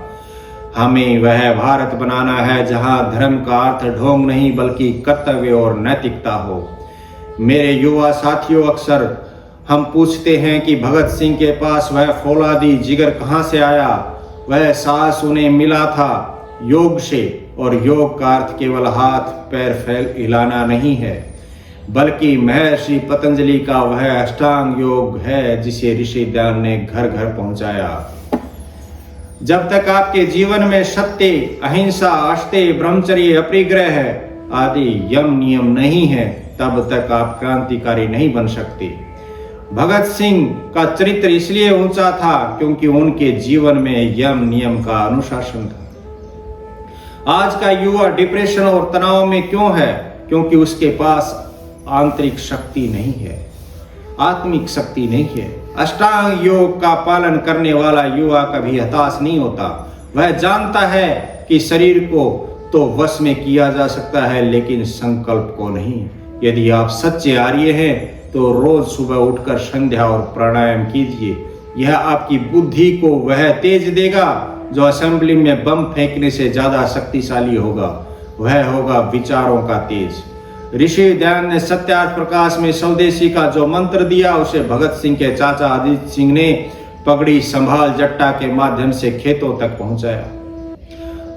हमें वह भारत बनाना है जहां धर्म का अर्थ ढोंग नहीं बल्कि कर्तव्य और नैतिकता हो। मेरे युवा साथियों, अक्सर हम पूछते हैं कि भगत सिंह के पास वह फौलादी जिगर कहां से आया? वह साहस उन्हें मिला था योग से, और योग का अर्थ केवल हाथ पैर फैल हिलाना नहीं है, बल्कि महर्षि पतंजलि का वह अष्टांग योग है जिसे ऋषि दयानंद ने घर घर पहुंचाया। जब तक आपके जीवन में सत्य, अहिंसा, अस्तेय, ब्रह्मचर्य, अपरिग्रह आदि यम नियम नहीं है, तब तक आप क्रांतिकारी नहीं बन सकते। भगत सिंह का चरित्र इसलिए ऊंचा था क्योंकि उनके जीवन में यम नियम का अनुशासन था। आज का युवा डिप्रेशन और तनाव में क्यों है? क्योंकि उसके पास आंतरिक शक्ति नहीं है, आत्मिक शक्ति नहीं है। अष्टांग योग का पालन करने वाला युवा कभी हताश नहीं होता। वह जानता है कि शरीर को तो वश में किया जा सकता है, लेकिन संकल्प को नहीं। यदि आप सच्चे आर्य हैं तो रोज सुबह उठकर संध्या और प्राणायाम कीजिए। यह आपकी बुद्धि को वह तेज देगा जो असेंबली में बम फेंकने से ज्यादा शक्तिशाली होगा। वह होगा विचारों का तेज। ऋषि दयानंद ने सत्याग्रह प्रकाश में स्वदेशी का जो मंत्र दिया, उसे भगत सिंह के चाचा अजीत सिंह ने पगड़ी संभाल जट्टा के माध्यम से खेतों तक पहुंचाया।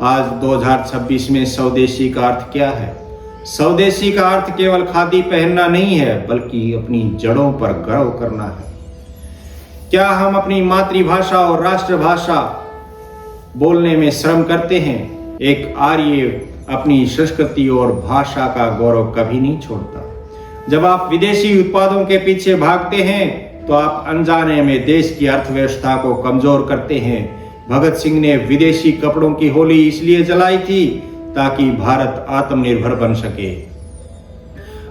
आज 2026 में स्वदेशी का अर्थ क्या है? स्वदेशी का अर्थ केवल खादी पहनना नहीं है, बल्कि अपनी जड़ों पर गर्व करना है। क्या हम अपनी मातृभाषा और राष्ट्रभाषा बोलने में शर्म करते हैं? एक आर्य अपनी संस्कृति और भाषा का गौरव कभी नहीं छोड़ता। जब आप विदेशी उत्पादों के पीछे भागते हैं तो आप अनजाने में देश की अर्थव्यवस्था को कमजोर करते हैं। भगत सिंह ने विदेशी कपड़ों की होली इसलिए जलाई थी ताकि भारत आत्मनिर्भर बन सके।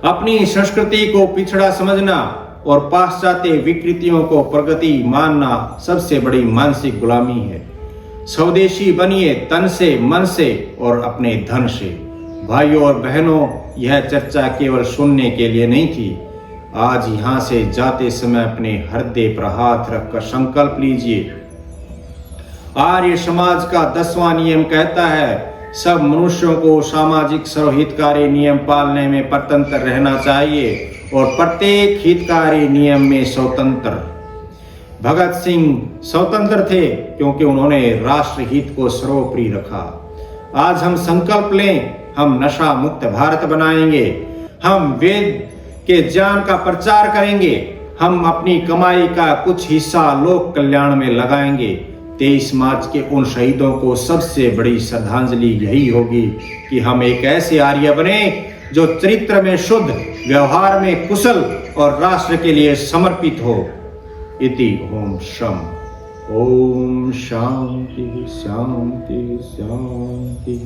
अपनी संस्कृति को पिछड़ा समझना और पाश्चात्य विकृतियों को प्रगति मानना सबसे बड़ी मानसिक गुलामी है। स्वदेशी बनिए तन से, मन से और अपने धन से। भाइयों और बहनों, यह चर्चा केवल सुनने के लिए नहीं थी, आज यहाँ से जाते समय अपने हृदय पर हाथ रखकर संकल्प लीजिए। आर्य समाज का 10वां नियम कहता है, सब मनुष्यों को सामाजिक सर्वहितकारी नियम पालने में स्वतंत्र रहना चाहिए और प्रत्येक हितकारी नियम में स्वतंत्र। भगत सिंह स्वतंत्र थे क्योंकि उन्होंने राष्ट्र हित को सर्वोपरि रखा। आज हम संकल्प लें, हम नशा मुक्त भारत बनाएंगे, हम वेद के ज्ञान का प्रचार करेंगे, हम अपनी कमाई का कुछ हिस्सा लोक कल्याण में लगाएंगे। 23 मार्च के उन शहीदों को सबसे बड़ी श्रद्धांजलि यही होगी कि हम एक ऐसे आर्य बने जो चरित्र में शुद्ध, व्यवहार में कुशल और राष्ट्र के लिए समर्पित हो। इति ओम शम। ओम शांति शांति शांति।